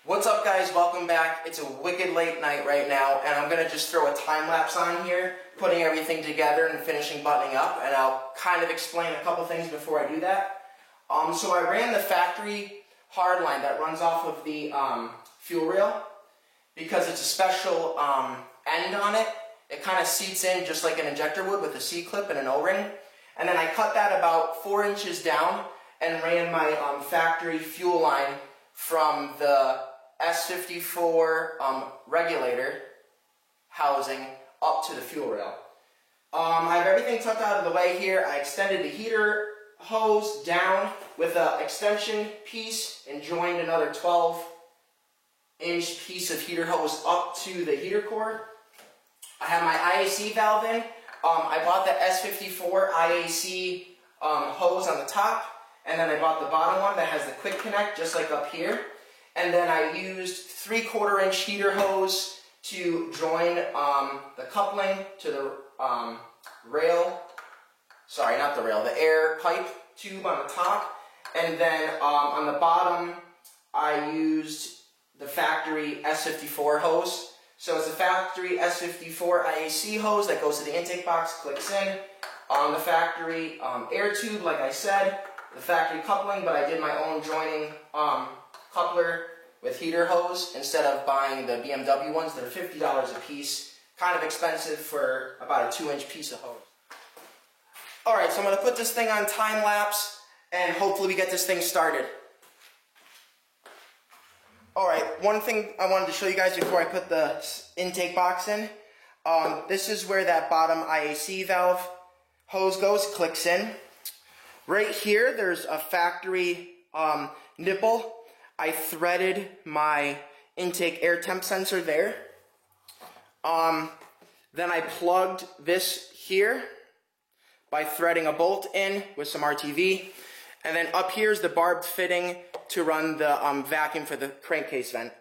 What's up, guys? Welcome back. It's a wicked late night right now, and I'm going to just throw a time lapse on here, putting everything together and finishing buttoning up, and I'll kind of explain a couple things before I do that. So I ran the factory hardline that runs off of the fuel rail because it's a special end on it. It kind of seats in just like an injector would with a C-clip and an O-ring. And then I cut that about 4 inches down and ran my factory fuel line from the S54 regulator housing up to the fuel rail. I have everything tucked out of the way here. I extended the heater hose down with an extension piece and joined another 12-inch piece of heater hose up to the heater core. I have my IAC valve in. I bought the S54 IAC hose on the top, and then I bought the bottom one that has the quick connect just like up here. And then I used 3/4 inch heater hose to join the coupling to the rail. Sorry, not the rail, the air pipe tube on the top. And then on the bottom, I used the factory S54 hose. So it's a factory S54 IAC hose that goes to the intake box, clicks in. On the factory air tube, like I said, the factory coupling, but I did my own joining coupler with heater hose instead of buying the BMW ones that are $50 a piece. Kind of expensive for about a 2-inch piece of hose. Alright, so I'm going to put this thing on time lapse and hopefully we get this thing started. Alright, one thing I wanted to show you guys before I put the intake box in. This is where that bottom IAC valve hose goes, clicks in. Right here, there's a factory nipple. I threaded my intake air temp sensor there. Then I plugged this here by threading a bolt in with some RTV. And then up here is the barbed fitting to run the vacuum for the crankcase vent.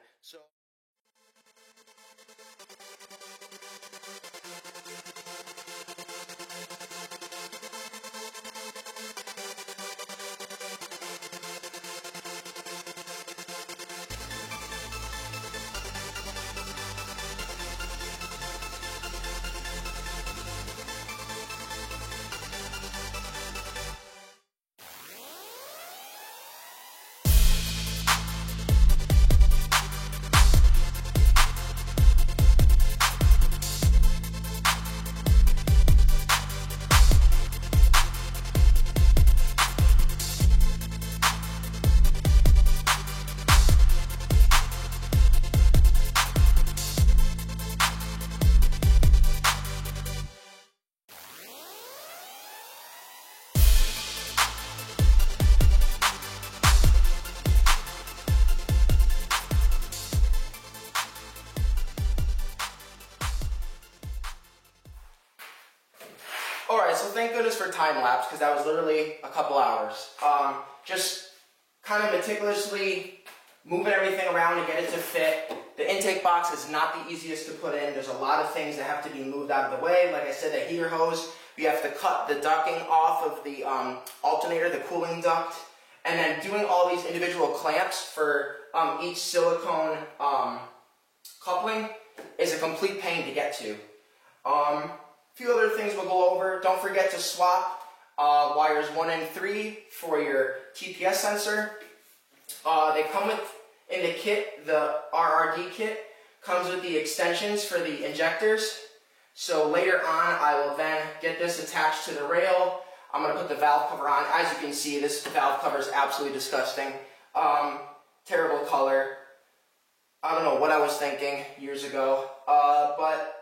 Alright, so thank goodness for time lapse because that was literally a couple hours. Just kind of meticulously moving everything around to get it to fit. The intake box is not the easiest to put in. There's a lot of things that have to be moved out of the way. Like I said, the heater hose, you have to cut the ducting off of the alternator, the cooling duct, and then doing all these individual clamps for each silicone coupling is a complete pain to get to. A few other things we'll go over. Don't forget to swap wires 1 and 3 for your TPS sensor. They come with, in the kit, the RRD kit, comes with the extensions for the injectors. So later on, I will then get this attached to the rail. I'm going to put the valve cover on. As you can see, this valve cover is absolutely disgusting. Terrible color. I don't know what I was thinking years ago, but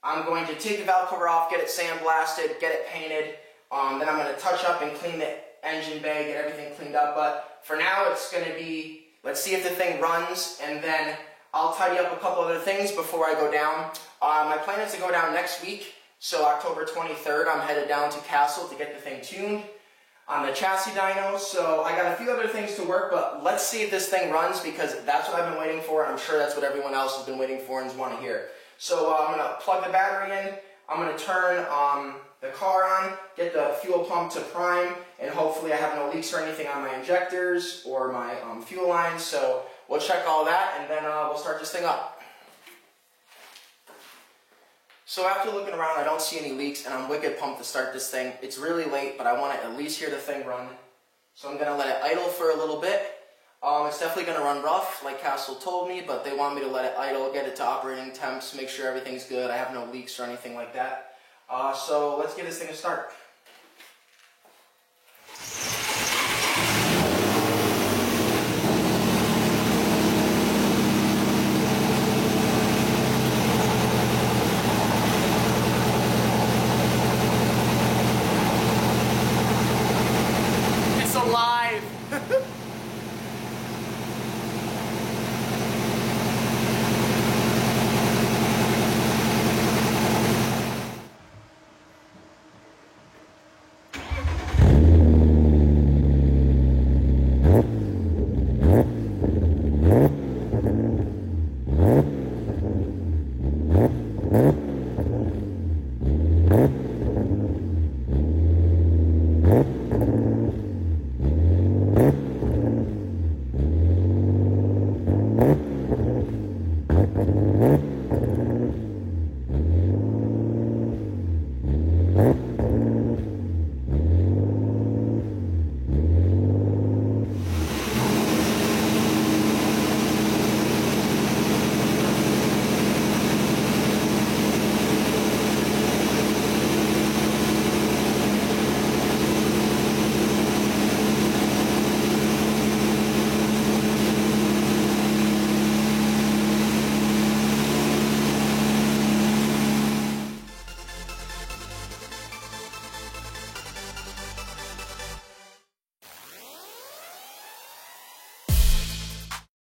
I'm going to take the valve cover off, get it sandblasted, get it painted. Then I'm going to touch up and clean the engine bay, get everything cleaned up. But for now, it's going to be, let's see if the thing runs, and then I'll tidy up a couple other things before I go down. My plan is to go down next week, so October 23rd, I'm headed down to Castle to get the thing tuned on the chassis dyno. So I got a few other things to work, but let's see if this thing runs because that's what I've been waiting for, and I'm sure that's what everyone else has been waiting for and want to hear. So I'm going to plug the battery in, I'm going to turn the car on, get the fuel pump to prime, and hopefully I have no leaks or anything on my injectors or my fuel lines. So we'll check all that, and then we'll start this thing up. So after looking around, I don't see any leaks, and I'm wicked pumped to start this thing. It's really late, but I want to at least hear the thing run. So I'm going to let it idle for a little bit. It's definitely going to run rough, like Castle told me, but they want me to let it idle, get it to operating temps, make sure everything's good. I have no leaks or anything like that. So let's get this thing started.